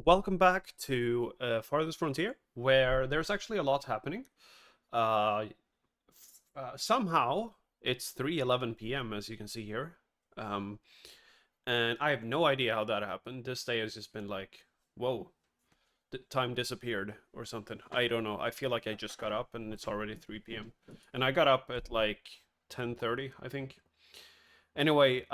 Welcome back to Farthest Frontier, where there's actually a lot happening. Uh, Somehow, it's 3:11 p.m., as you can see here. Um, and I have no idea how that happened. This day has just been like, whoa, the time disappeared or something. I don't know. I feel like I just got up and it's already 3 p.m. And I got up at like 10:30, I think. Anyway,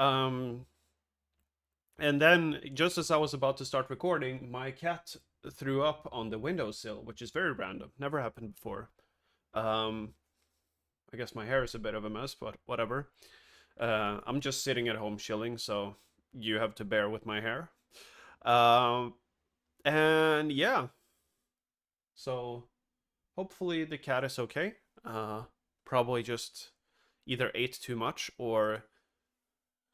and then, just as I was about to start recording, my cat threw up on the windowsill, which is very random. Never happened before. Um, I guess my hair is a bit of a mess, but whatever. I'm just sitting at home chilling, so you have to bear with my hair. Um, and yeah, so hopefully the cat is okay. Probably just either ate too much or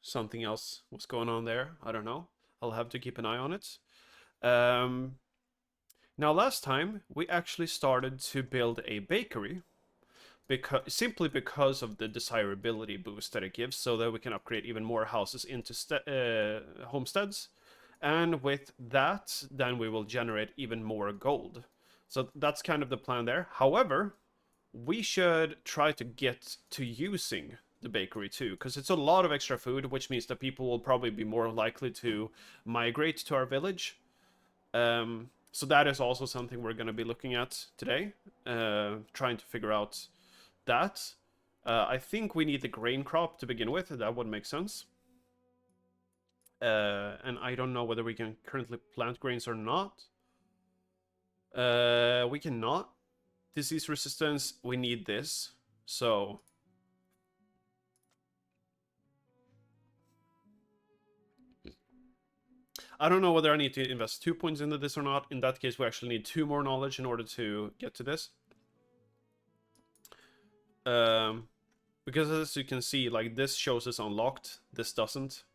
something else was going on there. I don't know. I'll have to keep an eye on it. Um, Now, last time we actually started to build a bakery simply because of the desirability boost that it gives, so that we can upgrade even more houses into homesteads. And with that, then we will generate even more gold. So that's kind of the plan there. However, we should try to get to using the bakery too, because it's a lot of extra food, which means that people will probably be more likely to migrate to our village. So that is also something we're going to be looking at today, trying to figure out that. I think we need the grain crop to begin with. That would make sense. And I don't know whether we can currently plant grains or not. We cannot. Disease resistance, we need this. So I don't know whether I need to invest 2 points into this or not. In that case, we actually need 2 more knowledge in order to get to this. Because as you can see, like, this shows us unlocked, this doesn't.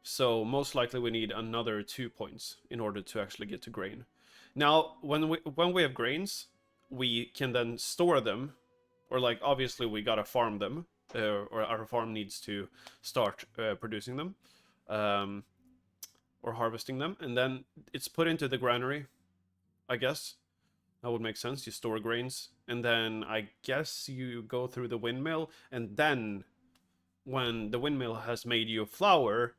So most likely we need another 2 points in order to actually get to grain. Now, when we have grains, we can then store them, or like obviously we gotta farm them, or our farm needs to start producing them, um, or harvesting them, and then it's put into the granary, I guess. That would make sense. You store grains, and then I guess you go through the windmill, and then when the windmill has made you flour,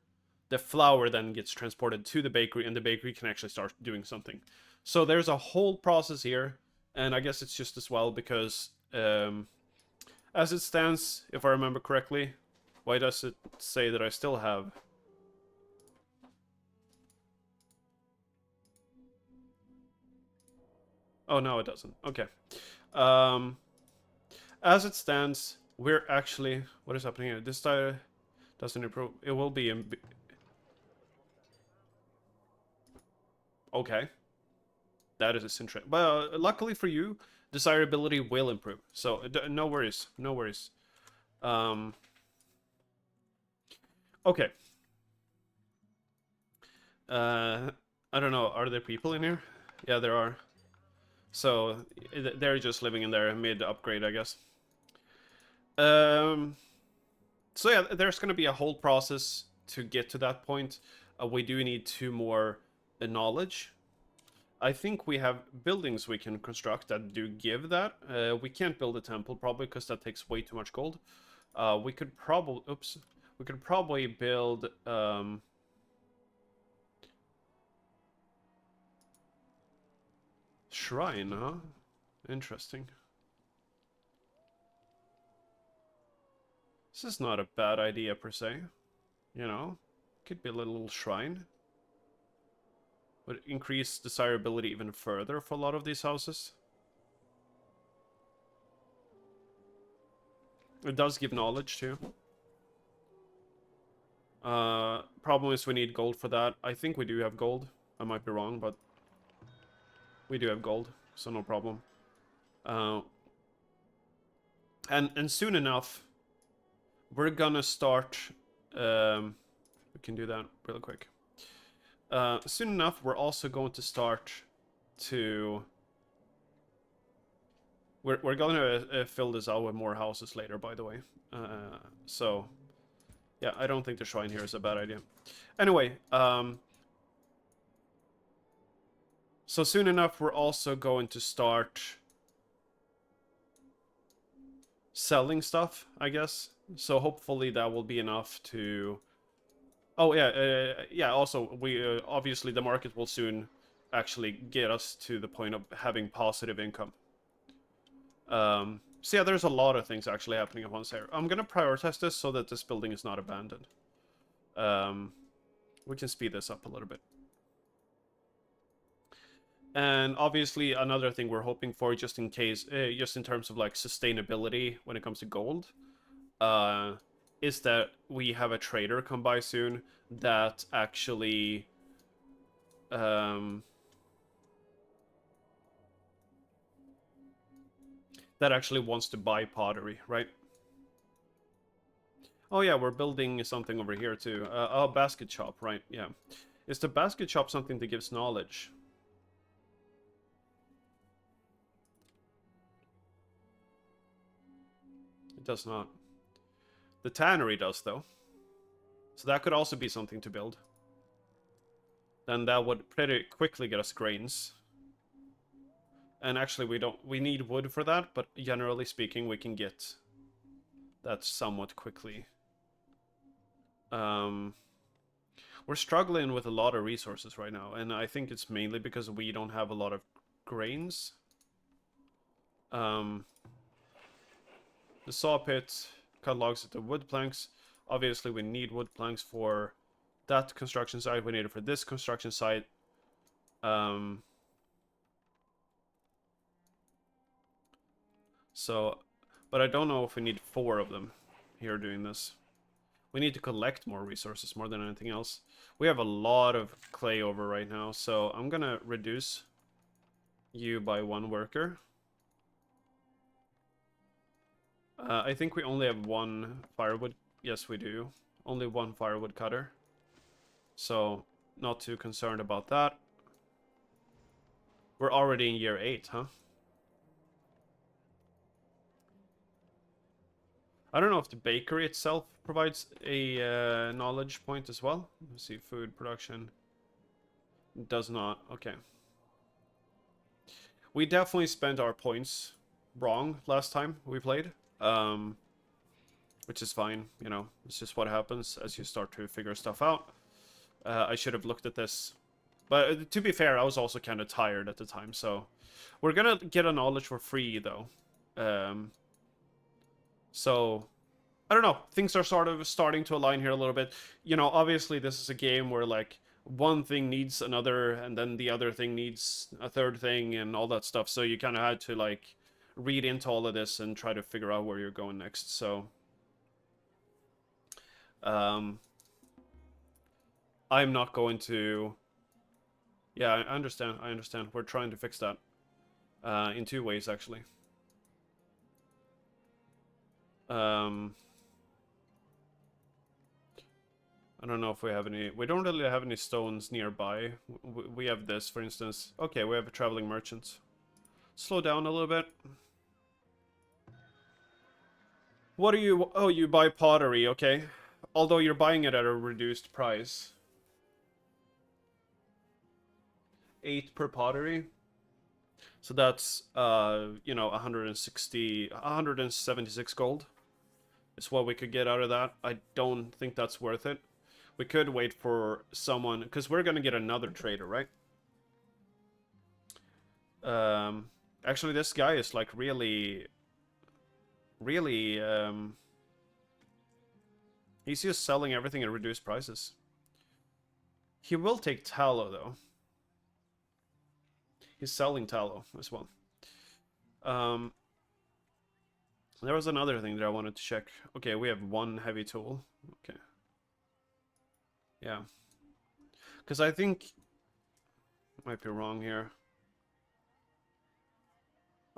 the flour then gets transported to the bakery, and the bakery can actually start doing something. So there's a whole process here, and I guess it's just as well because, as it stands, if I remember correctly, why does it say that I still have? Oh no, it doesn't. Okay. Um, as it stands, we're actually, what is happening here? This doesn't improve. It will be in. Okay. That is interesting. But luckily for you, desirability will improve. So no worries, no worries. Um, okay. I don't know. Are there people in here? Yeah, there are. So they're just living in their mid upgrade, I guess. Um, so yeah, there's gonna be a whole process to get to that point. We do need 2 more knowledge. I think we have buildings we can construct that do give that. We can't build a temple probably because that takes way too much gold. We could probably, oops, we could probably build shrine, huh? Interesting. This is not a bad idea per se. You know, could build a little shrine. Would increase desirability even further for a lot of these houses. It does give knowledge too. Problem is we need gold for that. I think we do have gold. I might be wrong, but we do have gold, so no problem. Uh, and soon enough, we're gonna start. We can do that really quick. Soon enough, we're also going to start to. We're going to fill this out with more houses later, by the way. So yeah, I don't think the shrine here is a bad idea. Anyway, So soon enough, we're also going to start selling stuff, I guess. So hopefully that will be enough to... Oh yeah, yeah. Also, we obviously the market will soon actually get us to the point of having positive income. So yeah, there's a lot of things actually happening at once here. I'm gonna prioritize this so that this building is not abandoned. We can speed this up a little bit. And obviously another thing we're hoping for, just in case, just in terms of like sustainability when it comes to gold, is that we have a trader come by soon that actually wants to buy pottery, right? Oh yeah, we're building something over here too. Oh, basket shop, right? Yeah. Is the basket shop something that gives knowledge? It does not. The tannery does, though. So that could also be something to build. Then that would pretty quickly get us grains. And actually, we need wood for that, but generally speaking, we can get that somewhat quickly. We're struggling with a lot of resources right now, and I think it's mainly because we don't have a lot of grains. The saw pit, cut logs at the wood planks. Obviously, we need wood planks for that construction site. We need it for this construction site. So, but I don't know if we need 4 of them here doing this. We need to collect more resources more than anything else. We have a lot of clay over right now, so I'm gonna reduce you by 1 worker. I think we only have 1 firewood. Yes, we do. Only 1 firewood cutter. So, not too concerned about that. We're already in year 8, huh? I don't know if the bakery itself provides a knowledge point as well. Let's see, food production. Does not. Okay. We definitely spent our points wrong last time we played. Which is fine, you know. It's just what happens as you start to figure stuff out. I should have looked at this. But to be fair, I was also kind of tired at the time, so... We're gonna get a knowledge for free, though. So... I don't know. Things are sort of starting to align here a little bit. You know, obviously this is a game where, like, one thing needs another, and then the other thing needs a third thing, and all that stuff. So you kind of had to, like, read into all of this and try to figure out where you're going next. So... I'm not going to... Yeah, I understand. I understand. We're trying to fix that. In 2 ways, actually. I don't know if we have any... We don't really have any stones nearby. We have this, for instance. Okay, we have a traveling merchant. Slow down a little bit. What are you... Oh, you buy pottery, okay. Although you're buying it at a reduced price. 8 per pottery. So that's, you know, 176 gold. Is what we could get out of that. I don't think that's worth it. We could wait for someone, because we're gonna get another trader, right? Actually, this guy is like really, he's just selling everything at reduced prices. He will take tallow, though. He's selling tallow as well. There was another thing that I wanted to check. Okay, we have 1 heavy tool. Okay. Yeah. Because I think... Might be wrong here.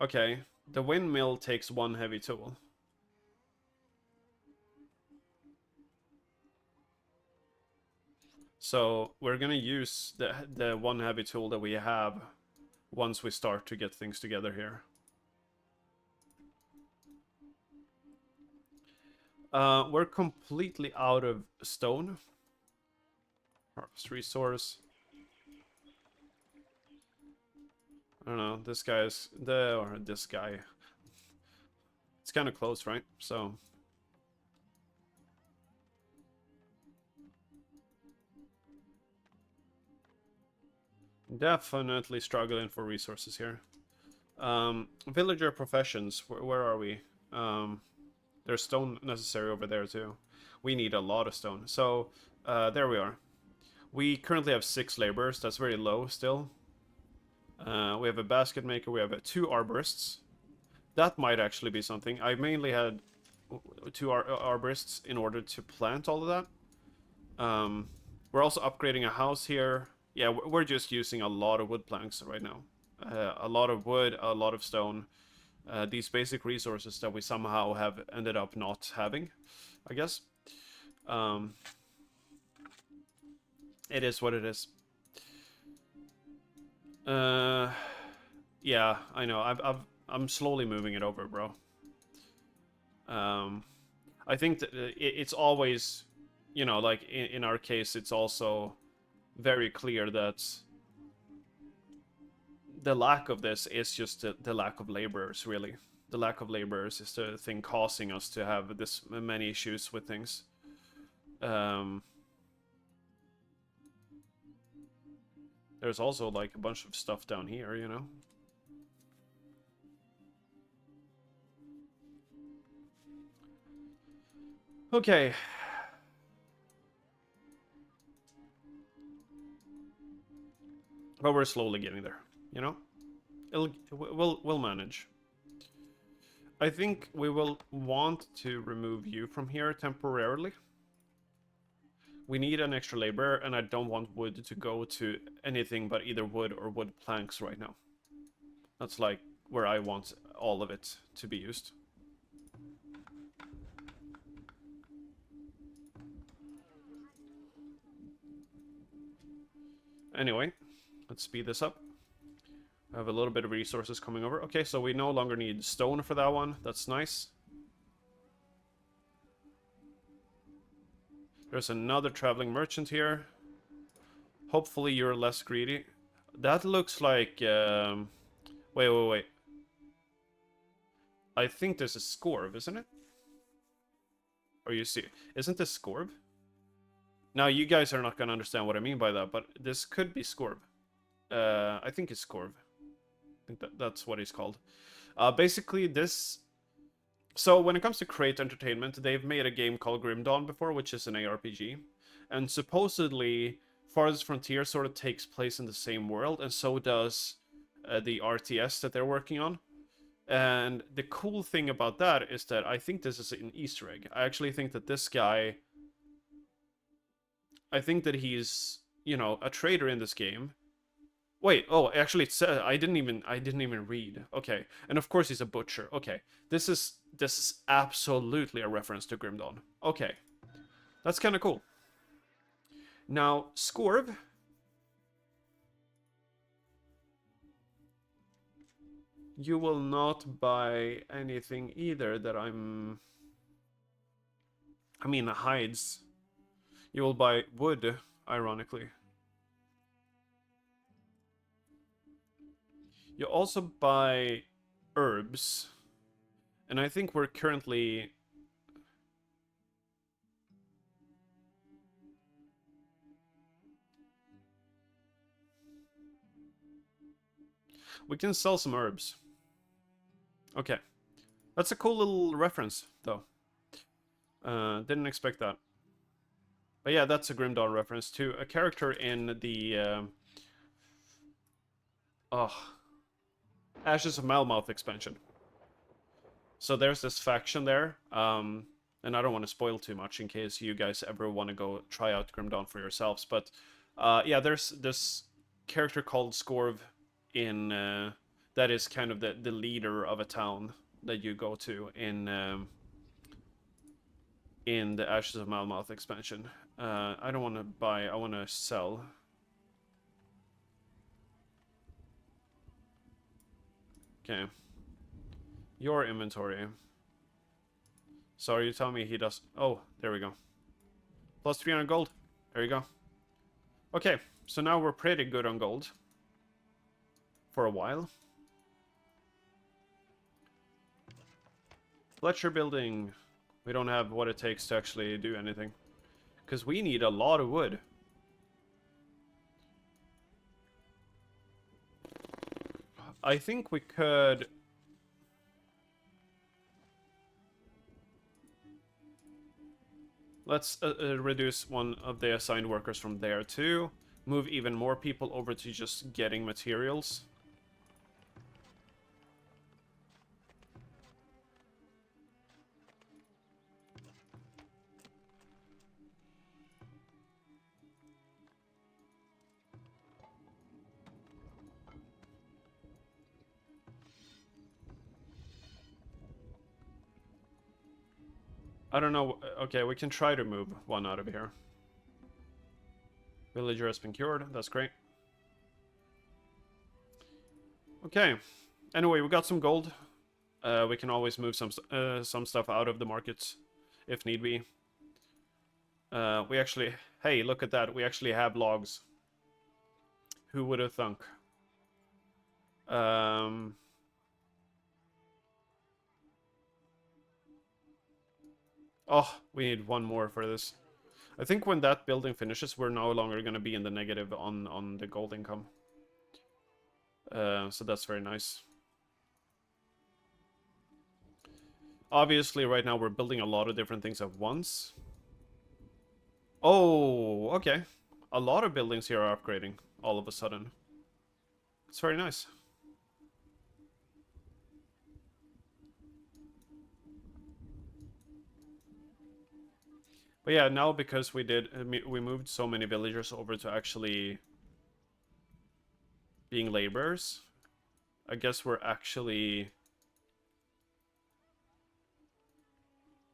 Okay. The windmill takes 1 heavy tool. So we're gonna use the 1 heavy tool that we have once we start to get things together here. We're completely out of stone. Harvest resource. I don't know. This guy's or this guy. It's kind of close, right? So definitely struggling for resources here. Villager professions. Where are we? There's stone necessary over there too. We need a lot of stone. So there we are. We currently have 6 laborers. That's very low still. We have a basket maker. We have 2 arborists. That might actually be something. I mainly had 2 arborists in order to plant all of that. We're also upgrading a house here. Yeah, we're just using a lot of wood planks right now. A lot of wood, a lot of stone. These basic resources that we somehow have ended up not having, I guess. It is what it is. Yeah, I know. I'm slowly moving it over, bro. I think that it's always, you know, like in our case, it's also very clear that the lack of this is just the lack of laborers, really. The lack of laborers is the thing causing us to have this many issues with things. There's also like a bunch of stuff down here, you know? Okay. But we're slowly getting there, you know? We'll manage. I think we will want to remove you from here temporarily. We need an extra labor, and I don't want wood to go to anything but either wood or wood planks right now. That's like where I want all of it to be used. Anyway, let's speed this up. I have a little bit of resources coming over. Okay, so we no longer need stone for that one. That's nice. There's another traveling merchant here. Hopefully you're less greedy. That looks like... wait. I think there's a Scorb, isn't it? Or you see... Isn't this Scorb? Now, you guys are not going to understand what I mean by that, but this could be Scorb. I think it's Scorb. I think that's what he's called. Basically, this... So, when it comes to Crate Entertainment, they've made a game called Grim Dawn before, which is an ARPG. And supposedly, Farthest Frontier sort of takes place in the same world, and so does the RTS that they're working on. And the cool thing about that is that I think this is an Easter egg. I actually think that this guy... I think that he's, you know, a trader in this game. Wait, oh, actually, it said I didn't even read. Okay, and of course he's a butcher. Okay, this is absolutely a reference to Grim Dawn. Okay, that's kind of cool. Now, Scorb. You will not buy anything either that I mean, hides. You will buy wood, ironically. You also buy herbs. And I think we're currently... We can sell some herbs. Okay. That's a cool little reference, though. Didn't expect that. But yeah, that's a Grim Dawn reference to a character in the... Ashes of Malmouth expansion. So there's this faction there, and I don't want to spoil too much in case you guys ever want to go try out Grim Dawn for yourselves, but yeah, there's this character called Scorv in that is kind of the leader of a town that you go to in the Ashes of Malmouth expansion. I don't want to buy, I want to sell. Okay. Your inventory. So are you telling me he does... Oh, there we go. Plus 300 gold. There you go. Okay, so now we're pretty good on gold. for a while. Fletcher building. We don't have what it takes to actually do anything. Because we need a lot of wood. I think we could... Let's reduce one of the assigned workers from there too. Move even more people over to just getting materials. I don't know. Okay, we can try to move one out of here. Villager has been cured. That's great. Okay. Anyway, we got some gold. We can always move some stuff out of the markets if need be. We actually... Hey, look at that. We actually have logs. Who would have thunk? Oh, we need one more for this. I think when that building finishes, we're no longer going to be in the negative on the gold income. So that's very nice. Obviously, right now we're building a lot of different things at once. Oh, okay. A lot of buildings here are upgrading all of a sudden. It's very nice. But yeah, now because we moved so many villagers over to actually being laborers, I guess we're actually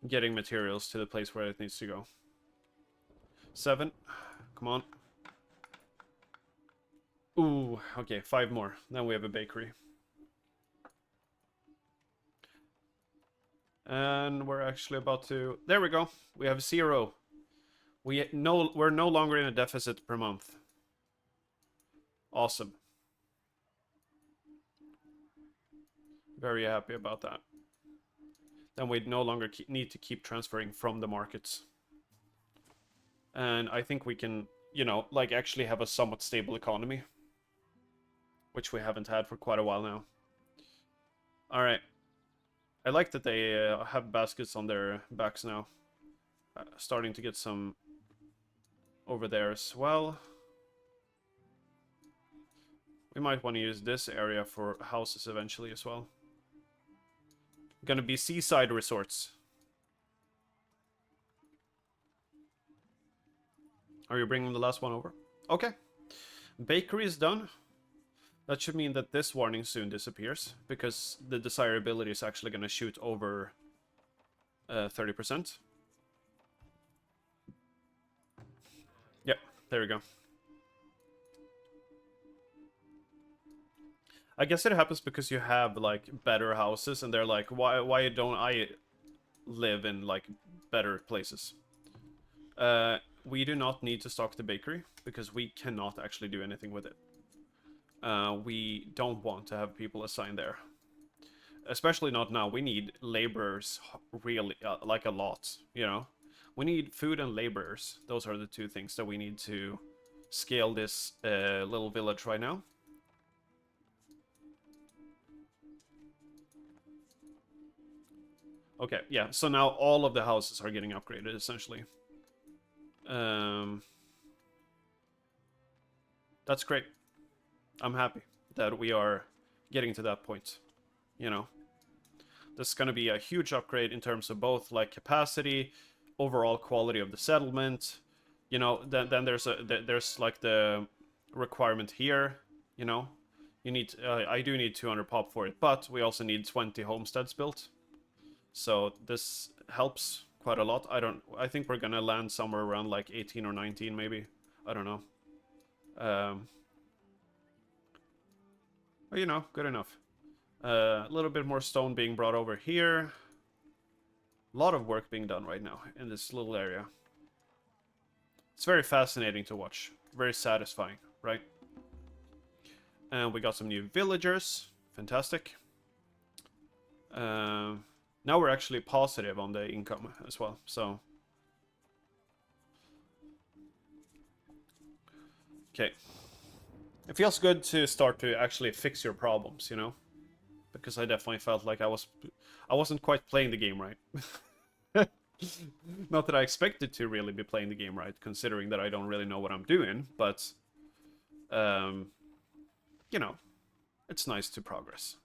getting materials to the place where it needs to go. 7. Come on. Ooh, okay, 5 more. Then we have a bakery. And we're actually about to... There we go. We have 0. We're no longer in a deficit per month. Awesome. Very happy about that. Then we no longer need to keep transferring from the markets. And I think we can, you know, like actually have a somewhat stable economy. Which we haven't had for quite a while now. Alright. I like that they have baskets on their backs now. Starting to get some over there as well. We might want to use this area for houses eventually as well. Gonna be seaside resorts. Are you bringing the last one over? Okay. Bakery is done. That should mean that this warning soon disappears, because the desirability is actually going to shoot over 30%. Yep, there we go. I guess it happens because you have, like, better houses, and they're like, why don't I live in, like, better places? We do not need to stock the bakery, because we cannot actually do anything with it. We don't want to have people assigned there. Especially not now. We need laborers really, like a lot, you know? We need food and laborers. Those are the two things that we need to scale this little village right now. Okay, yeah, so now all of the houses are getting upgraded, essentially. That's great. I'm happy that we are getting to that point, you know. This is going to be a huge upgrade in terms of both, like, capacity, overall quality of the settlement. You know, then there's like the requirement here, you know. You need I do need 200 pop for it, but we also need 20 homesteads built. So this helps quite a lot. I think we're going to land somewhere around like 18 or 19 maybe. I don't know. But, you know, good enough. A little bit more stone being brought over here. A lot of work being done right now in this little area. It's very fascinating to watch. Very satisfying, right? And we got some new villagers. Fantastic. Now we're actually positive on the income as well, so... Okay. It feels good to start to actually fix your problems, you know? Because I definitely felt like I wasn't quite playing the game right. Not that I expected to really be playing the game right, considering that I don't really know what I'm doing, but... you know, it's nice to progress.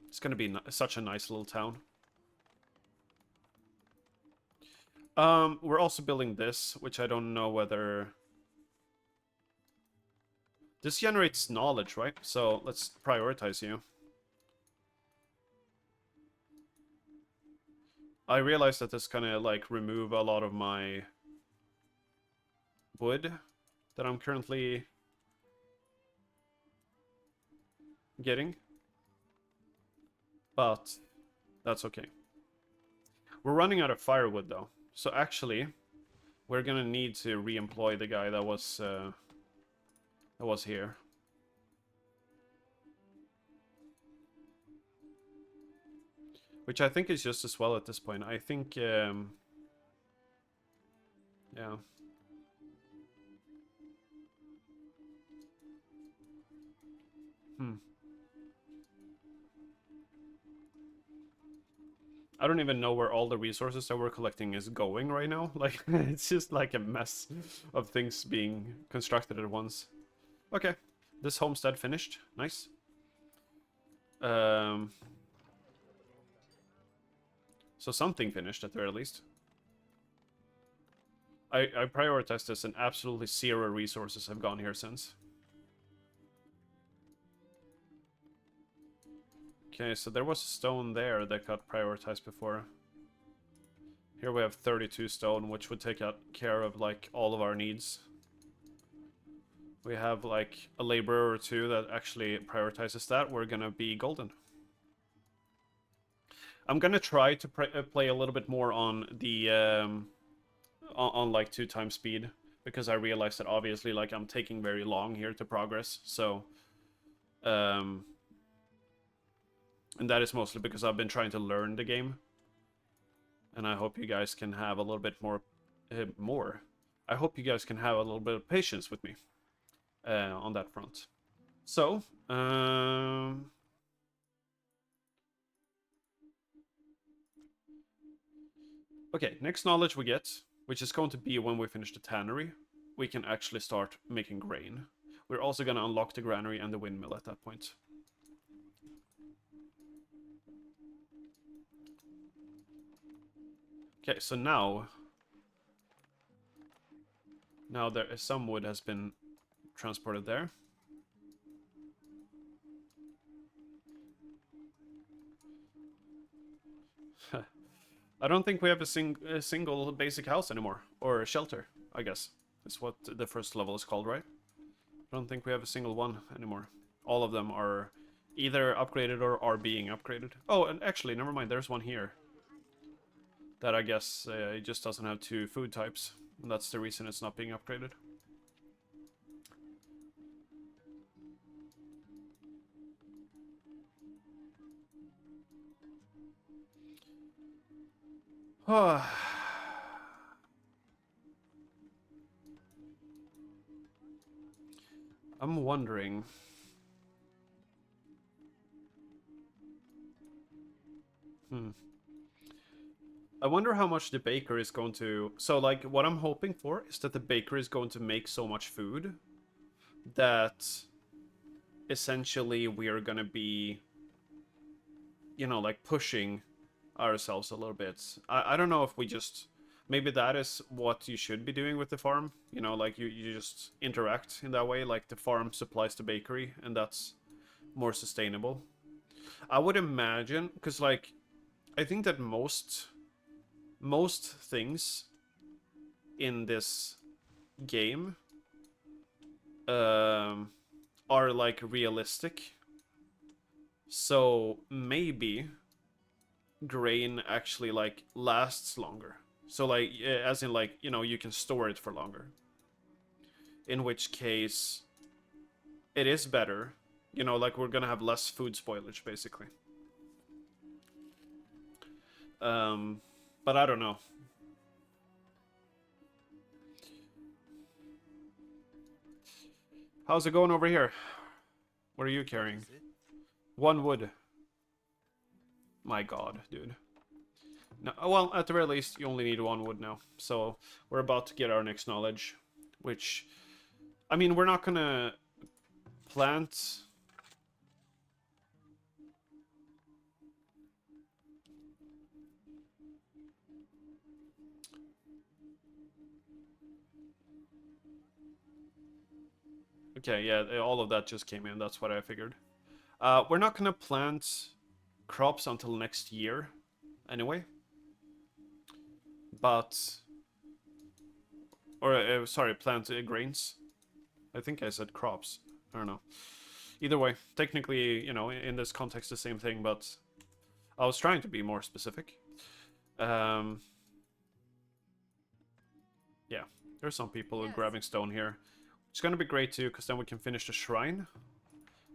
It's gonna be such a nice little town. We're also building this, which I don't know whether... This generates knowledge, right? So let's prioritize you. I realize that this kind of like remove a lot of my wood that I'm currently getting. But that's okay. We're running out of firewood though. So actually, we're gonna need to re-employ the guy that was here. Which I think is just as well at this point. I think, yeah. I don't even know where all the resources that we're collecting is going right now. Like, it's just like a mess of things being constructed at once. Okay, this homestead finished. Nice. So something finished at the very least. I prioritized this and absolutely zero resources have gone here since. Okay, so there was a stone there that got prioritized before. Here we have 32 stone, which would take care of, like, all of our needs. We have, like, a laborer or two that actually prioritizes that. We're gonna be golden. I'm gonna try to play a little bit more on the, on like 2x speed. Because I realize that obviously, like, I'm taking very long here to progress, so... And that is mostly because I've been trying to learn the game. And I hope you guys can have a little bit more... I hope you guys can have a little bit of patience with me. On that front. So, okay, next knowledge we get, which is going to be when we finish the tannery, we can actually start making grain. We're also going to unlock the granary and the windmill at that point. Okay, so now there is some wood has been transported there. I don't think we have a single basic house anymore. Or a shelter, I guess. Is what the first level is called, right? I don't think we have a single one anymore. All of them are either upgraded or are being upgraded. Oh, and actually, never mind, there's one here. That I guess it just doesn't have 2 food types. And that's the reason it's not being upgraded. I'm wondering... I wonder how much the baker is going to... So, like, what I'm hoping for is that the baker is going to make so much food that essentially we are going to be, you know, like, pushing ourselves a little bit. I don't know if we just... Maybe that is what you should be doing with the farm. You know, like, you just interact in that way. Like, the farm supplies the bakery, and that's more sustainable. I would imagine, because, like, I think that most things in this game are like realistic. So maybe grain actually like lasts longer. So like as in like, you know, you can store it for longer. In which case it is better. You know, like we're gonna have less food spoilage, basically. But I don't know. How's it going over here? What are you carrying? One wood. My god, dude. No, well, at the very least, you only need one wood now. So, we're about to get our next knowledge. Which, I mean, we're not gonna plant... Okay, yeah, all of that just came in. That's what I figured. We're not gonna plant crops until next year, anyway. But... Or, sorry, plant grains. I think I said crops. I don't know. Either way, technically, you know, in this context, the same thing, but I was trying to be more specific. Yeah, there's some people grabbing stone here. It's gonna be great too, because then we can finish the shrine,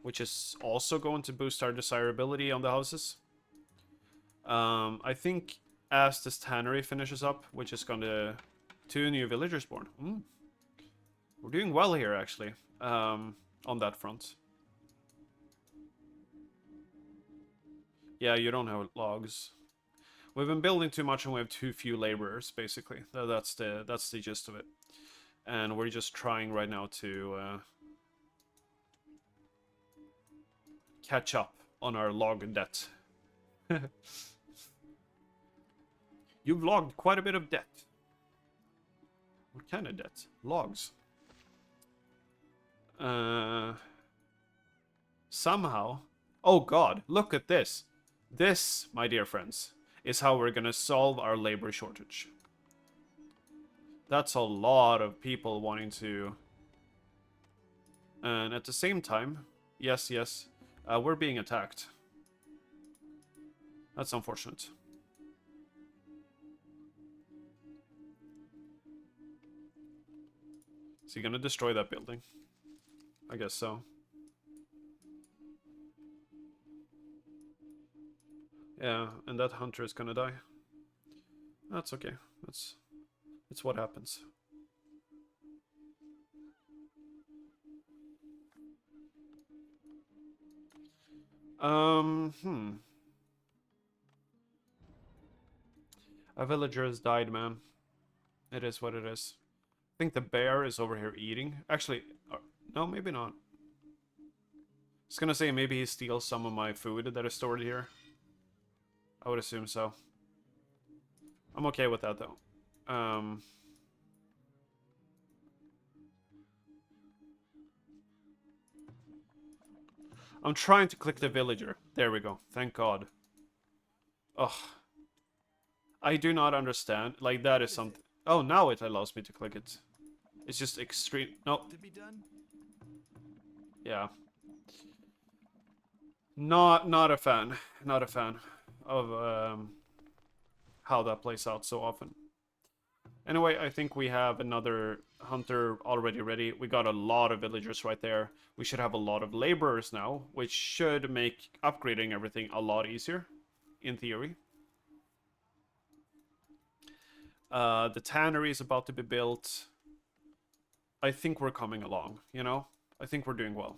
which is also going to boost our desirability on the houses. I think as this tannery finishes up, which is gonna... 2 new villagers born. We're doing well here, actually, on that front. Yeah, you don't have logs. We've been building too much and we have too few laborers, basically. That's the gist of it. And we're just trying right now to catch up on our log debt. You've logged quite a bit of debt. What kind of debt? Logs. Somehow... Oh god, look at this. This, my dear friends, is how we're gonna solve our labor shortage. That's a lot of people wanting to... And at the same time, yes, we're being attacked. That's unfortunate. Is he gonna destroy that building? I guess so. Yeah, and that hunter is gonna die. That's okay. It's what happens. A villager has died, man. It is what it is. I think the bear is over here eating. Actually, no, maybe not. I was gonna say maybe he steals some of my food that is stored here. I would assume so. I'm okay with that, though. I'm trying to click the villager. There we go. Thank God. Ugh. I do not understand. Like, that is something... Oh, now it allows me to click it. It's just extreme... No. Yeah. Not a fan. Not a fan of how that plays out so often. Anyway, I think we have another hunter already ready. We got a lot of villagers right there. We should have a lot of laborers now, which should make upgrading everything a lot easier, in theory. The tannery is about to be built. I think we're coming along, you know? I think we're doing well.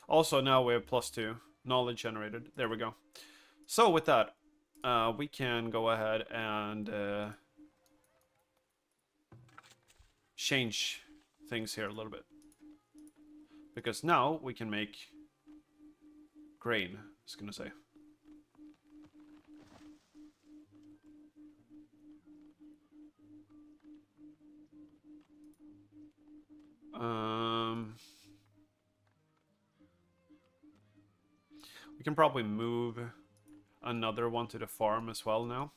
Also, now we have +2 knowledge generated. There we go. So, with that, we can go ahead and change things here a little bit. Because now we can make grain, I was gonna say. We can probably move another one to the farm as well now.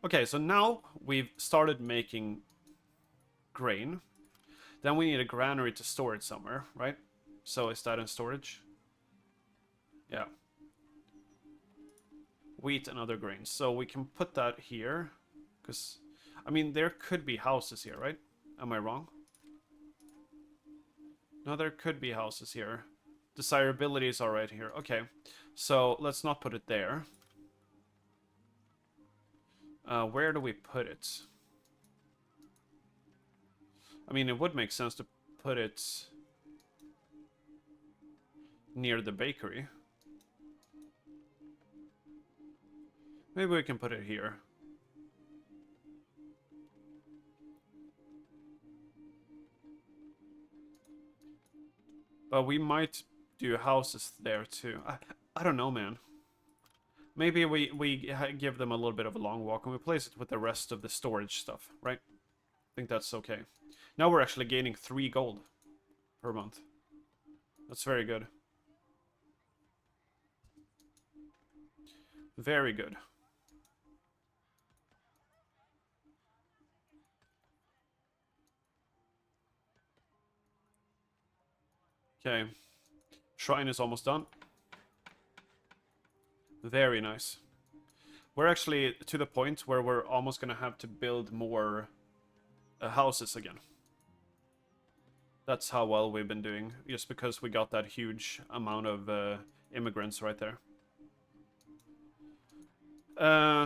Okay, so now we've started making grain. Then we need a granary to store it somewhere, right? So is that in storage? Yeah. Wheat and other grains. So we can put that here. Because, I mean, there could be houses here, right? Am I wrong? No, there could be houses here. Desirabilities are right here. Okay, so let's not put it there. Where do we put it? I mean, it would make sense to put it near the bakery. Maybe we can put it here. But we might do houses there too. I don't know, man. Maybe we give them a little bit of a long walk and we place it with the rest of the storage stuff, right? I think that's okay. Now we're actually gaining 3 gold per month. That's very good. Very good. Okay. Shrine is almost done. Very nice. We're actually to the point where we're almost gonna have to build more houses again. That's how well we've been doing, just because we got that huge amount of immigrants right there.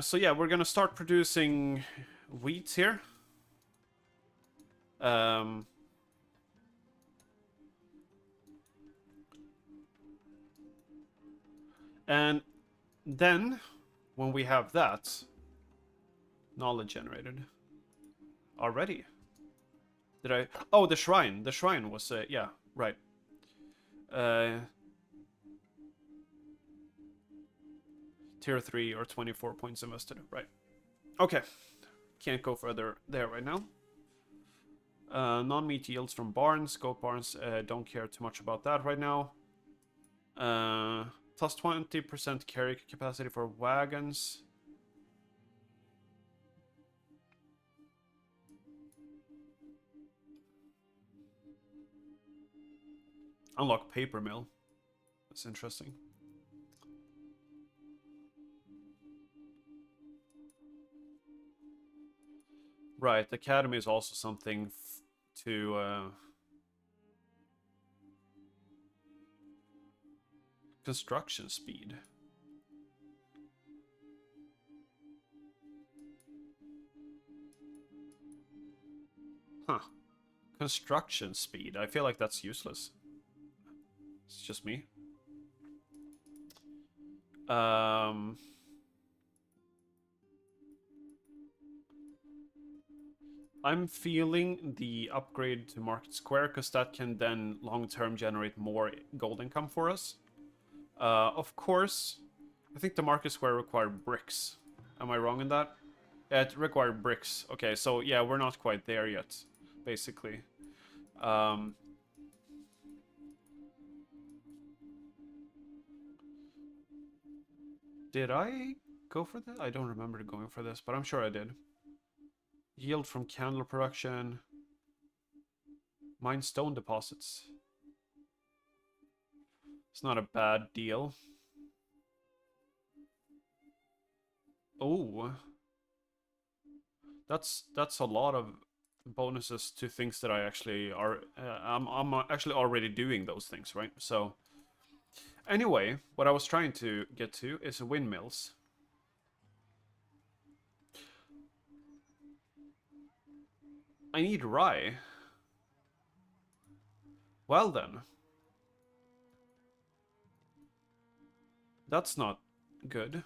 So yeah, we're gonna start producing wheat here. And then, when we have that, knowledge generated. Already. Did I? Oh, the shrine. The shrine was, yeah, right. Tier 3 or 24 points invested, right. Okay. Can't go further there right now. Non-meat yields from barns. Goat barns, don't care too much about that right now. Plus 20% carry capacity for wagons. Unlock paper mill. That's interesting. Right, academy is also something to construction speed. Huh. Construction speed. I feel like that's useless. It's just me. I'm feeling the upgrade to Market Square, because that can then long-term generate more gold income for us. Of course, I think the Market Square required bricks. Am I wrong in that? Yeah, it required bricks. Okay, so yeah, we're not quite there yet, basically. Did I go for that? I don't remember going for this, but I'm sure I did. Yield from candle production. Mine stone deposits. It's not a bad deal. Oh. That's a lot of bonuses to things that I actually are... I'm actually already doing those things, right? So... Anyway, what I was trying to get to is windmills. I need rye. Well then. That's not good.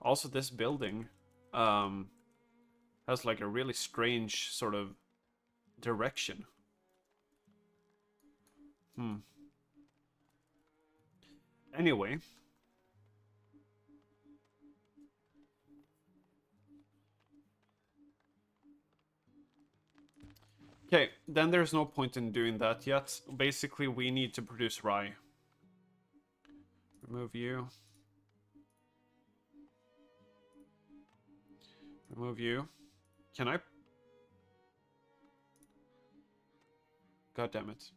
Also, this building has like a really strange sort of direction. Anyway. Okay, then there's no point in doing that yet. Basically, we need to produce rye. Remove you. Remove you. Can I? God damn it.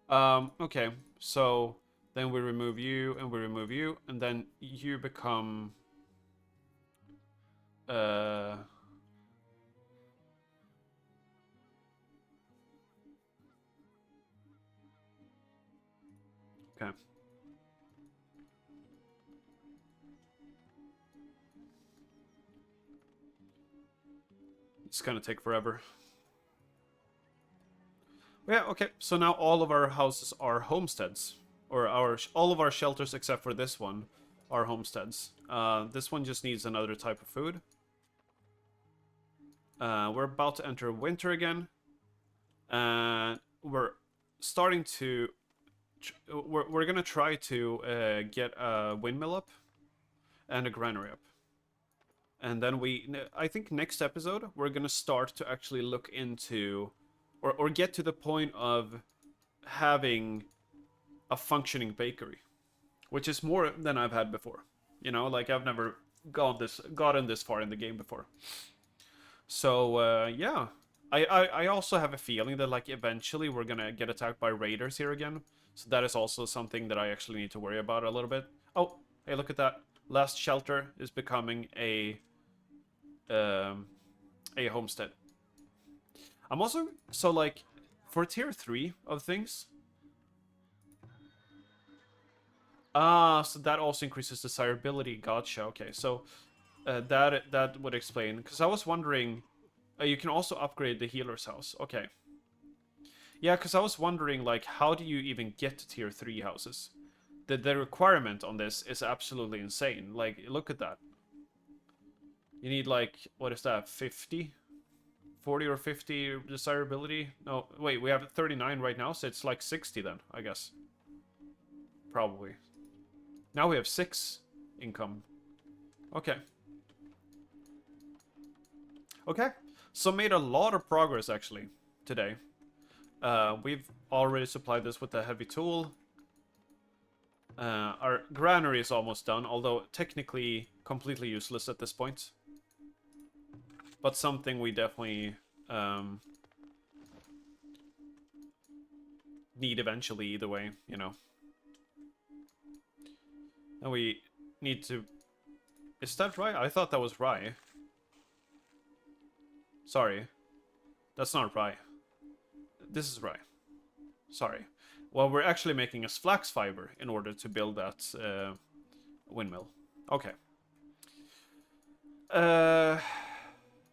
Okay, so then we remove you, and we remove you, and then you become Uh... Okay. It's gonna take forever. Yeah, okay. So now all of our houses are homesteads. Or all of our shelters except for this one are homesteads. This one just needs another type of food. We're about to enter winter again. And we're starting to... We're gonna try to get a windmill up and a granary up. And then I think next episode, we're gonna start to actually look into... Or get to the point of having a functioning bakery. Which is more than I've had before. You know, like I've never gotten this far in the game before. So, yeah. I also have a feeling that, like, eventually we're gonna get attacked by raiders here again. So that is also something that I actually need to worry about a little bit. Oh, hey, look at that. Last shelter is becoming a homestead. I'm also... So, like, for tier 3 of things... so that also increases desirability. Gotcha. Okay, so that would explain. Because I was wondering, you can also upgrade the healer's house. Okay. Yeah, because I was wondering, like, how do you even get to tier 3 houses? The requirement on this is absolutely insane. Like, look at that. You need, like, what is that, 50? 40 or 50 desirability? No, wait, we have 39 right now, so it's like 60 then, I guess. Probably. Now we have 6 income. Okay. Okay. So made a lot of progress, actually, today. We've already supplied this with a heavy tool. Our granary is almost done, although technically completely useless at this point. But something we definitely need eventually either way, you know. And we need to... Is that rye? I thought that was rye. Sorry. That's not rye. This is rye. Sorry. Well, we're actually making us flax fiber in order to build that windmill. Okay.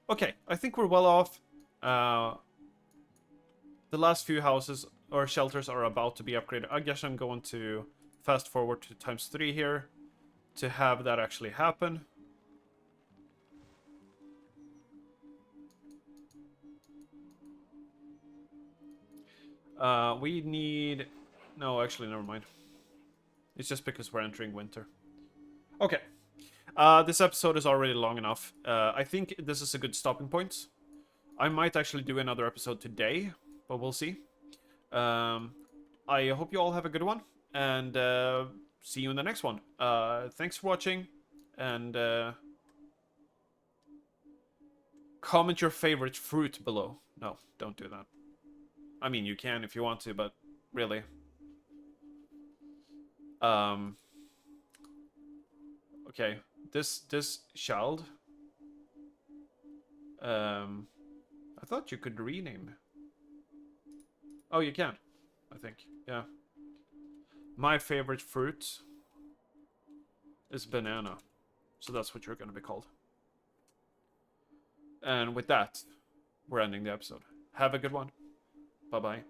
Okay, I think we're well off. The last few houses or shelters are about to be upgraded. I guess I'm going to fast forward to ×3 here to have that actually happen. We need... No, actually, never mind. It's just because we're entering winter. Okay. This episode is already long enough. I think this is a good stopping point. I might actually do another episode today, but we'll see. I hope you all have a good one, and see you in the next one. Thanks for watching, and comment your favorite fruit below. No, don't do that. I mean, you can if you want to, but really. Okay, this child. I thought you could rename. Oh, you can. I think, yeah. My favorite fruit is banana. So that's what you're going to be called. And with that, we're ending the episode. Have a good one. Bye-bye.